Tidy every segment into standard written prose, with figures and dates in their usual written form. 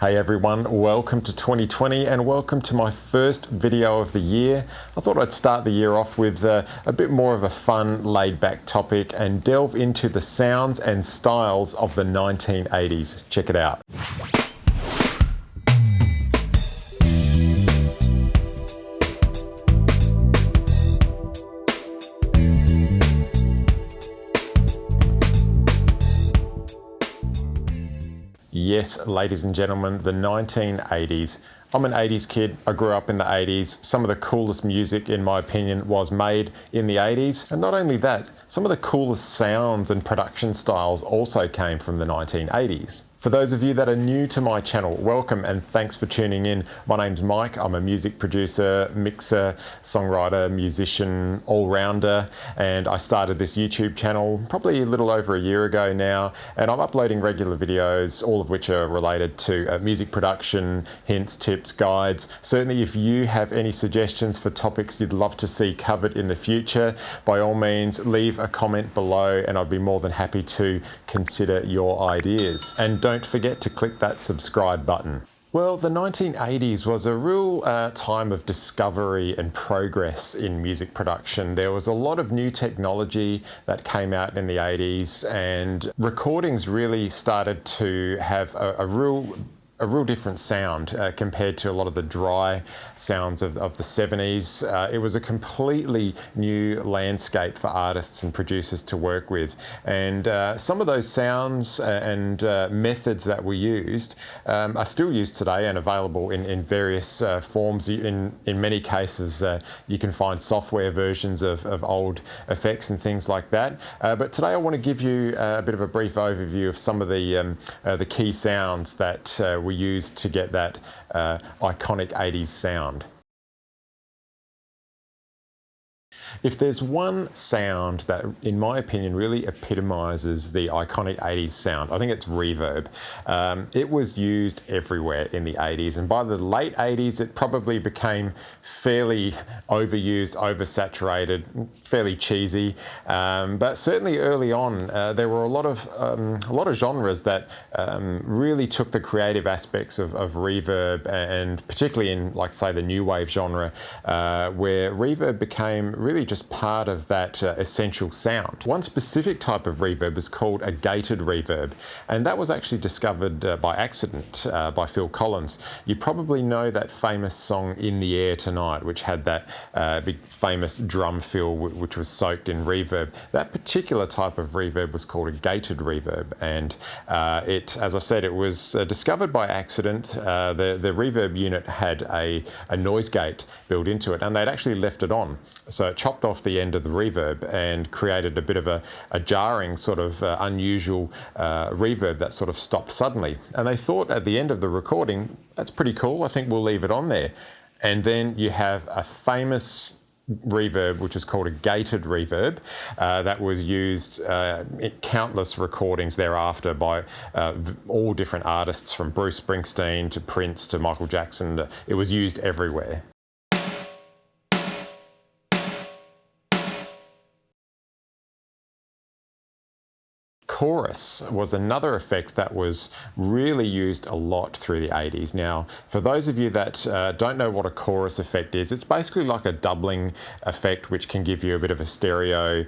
Hey everyone, welcome to 2020 and welcome to my first video of the year. I thought I'd start the year off with a bit more of a fun, laid-back topic and delve into the sounds and styles of the 1980s. Check it out. Yes, ladies and gentlemen, the 1980s. I'm an 80s kid. I grew up in the 80s. Some of the coolest music, in my opinion, was made in the 80s. And not only that, some of the coolest sounds and production styles also came from the 1980s. For those of you that are new to my channel, welcome and thanks for tuning in. My name's Mike. I'm a music producer, mixer, songwriter, musician, all-rounder, and I started this YouTube channel probably a little over a year ago now, and I'm uploading regular videos, all of which are related to music production, hints, tips, guides. Certainly if you have any suggestions for topics you'd love to see covered in the future, by all means leave a comment below and I'd be more than happy to consider your ideas. And don't forget to click that subscribe button. Well, the 1980s was a real time of discovery and progress in music production. There was a lot of new technology that came out in the 80s, and recordings really started to have a real different sound compared to a lot of the dry sounds of the 70s. It was a completely new landscape for artists and producers to work with. And some of those sounds and methods that were used are still used today and available in various forms. In many cases, you can find software versions of old effects and things like that. But today I want to give you a bit of a brief overview of some of the key sounds that were used to get that iconic 80s sound. If there's one sound that, in my opinion, really epitomizes the iconic 80s sound, I think it's reverb. It was used everywhere in the 80s, and by the late 80s it probably became fairly overused, oversaturated, fairly cheesy. But certainly early on, there were a lot of genres that really took the creative aspects of reverb, and particularly in, like, say, the new wave genre, where reverb became really just part of that essential sound. One specific type of reverb is called a gated reverb, and that was actually discovered by accident by Phil Collins. You probably know that famous song "In the Air Tonight," which had that big famous drum fill which was soaked in reverb. That particular type of reverb was called a gated reverb, and as I said, it was discovered by accident. The reverb unit had a noise gate built into it, and they'd actually left it on. So it chopped off the end of the reverb and created a bit of a jarring, sort of unusual reverb that sort of stopped suddenly. And they thought at the end of the recording, that's pretty cool, I think we'll leave it on there. And then you have a famous reverb which is called a gated reverb that was used in countless recordings thereafter by all different artists, from Bruce Springsteen to Prince to Michael Jackson. It was used everywhere. Chorus was another effect that was really used a lot through the 80s. Now, for those of you that don't know what a chorus effect is, it's basically like a doubling effect which can give you a bit of a stereo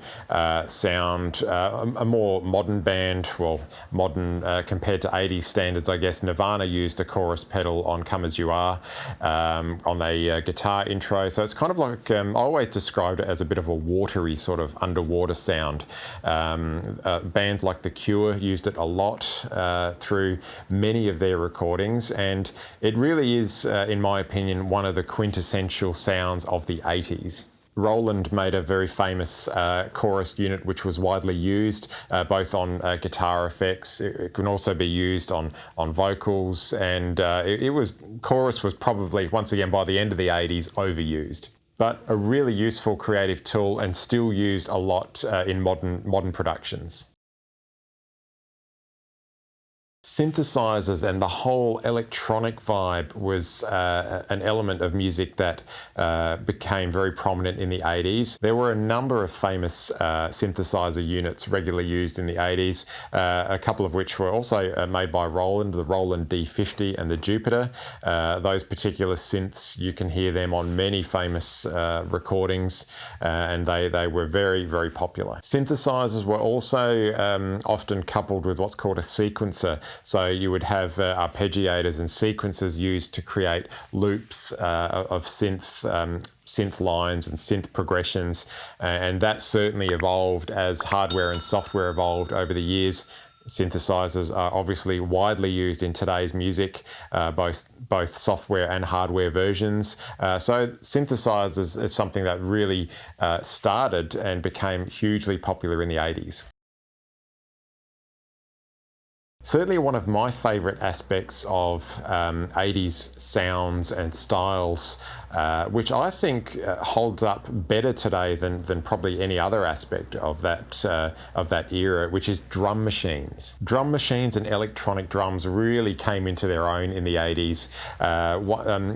sound. A more modern band, well, modern compared to 80s standards, I guess, Nirvana used a chorus pedal on Come As You Are on a guitar intro. So it's kind of like, I always described it as a bit of a watery sort of underwater sound. Bands like The Cure used it a lot through many of their recordings, and it really is, in my opinion, one of the quintessential sounds of the 80s. Roland made a very famous chorus unit which was widely used both on guitar effects. It can also be used on vocals, and chorus was probably, once again, by the end of the 80s, overused. But a really useful creative tool and still used a lot in modern productions. Synthesizers and the whole electronic vibe was an element of music that became very prominent in the 80s. There were a number of famous synthesizer units regularly used in the 80s, a couple of which were also made by Roland, the Roland D50 and the Jupiter. Those particular synths, you can hear them on many famous recordings, and they were very, very popular. Synthesizers were also often coupled with what's called a sequencer. So you would have arpeggiators and sequencers used to create loops of synth lines and synth progressions, and that certainly evolved as hardware and software evolved over the years. Synthesizers are obviously widely used in today's music, both software and hardware versions. So synthesizers is something that really started and became hugely popular in the 80s. Certainly one of my favourite aspects of 80s sounds and styles, which I think holds up better today than probably any other aspect of that era, which is drum machines. Drum machines and electronic drums really came into their own in the 80s.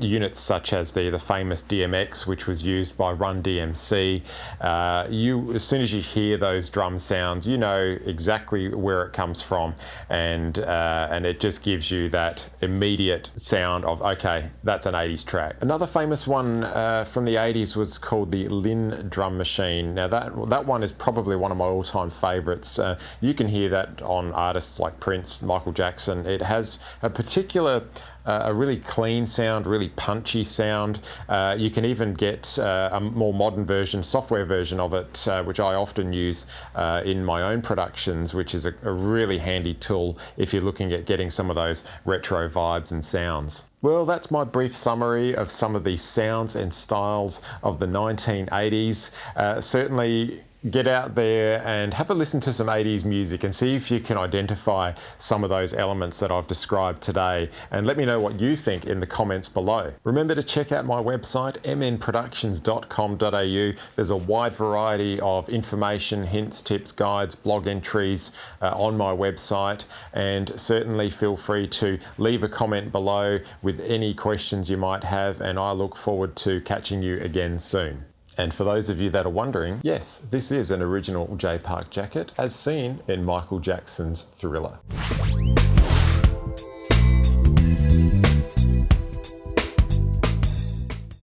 Units such as the famous DMX, which was used by Run DMC. As soon as you hear those drum sounds, you know exactly where it comes from, and it just gives you that immediate sound of, okay, that's an 80s track. Another famous one from the 80s was called the Lynn drum machine. Now that one is probably one of my all-time favourites. You can hear that on artists like Prince, Michael Jackson. It has a particular a really clean sound, really punchy sound. You can even get a more modern version, software version of it, which I often use in my own productions, which is a really handy tool if you're looking at getting some of those retro vibes and sounds. Well, that's my brief summary of some of the sounds and styles of the 1980s. Certainly get out there and have a listen to some 80s music and see if you can identify some of those elements that I've described today, and let me know what you think in the comments below. Remember to check out my website mnproductions.com.au. There's a wide variety of information, hints, tips, guides, blog entries on my website, and certainly feel free to leave a comment below with any questions you might have, and I look forward to catching you again soon. And for those of you that are wondering, yes, this is an original J Park jacket as seen in Michael Jackson's Thriller.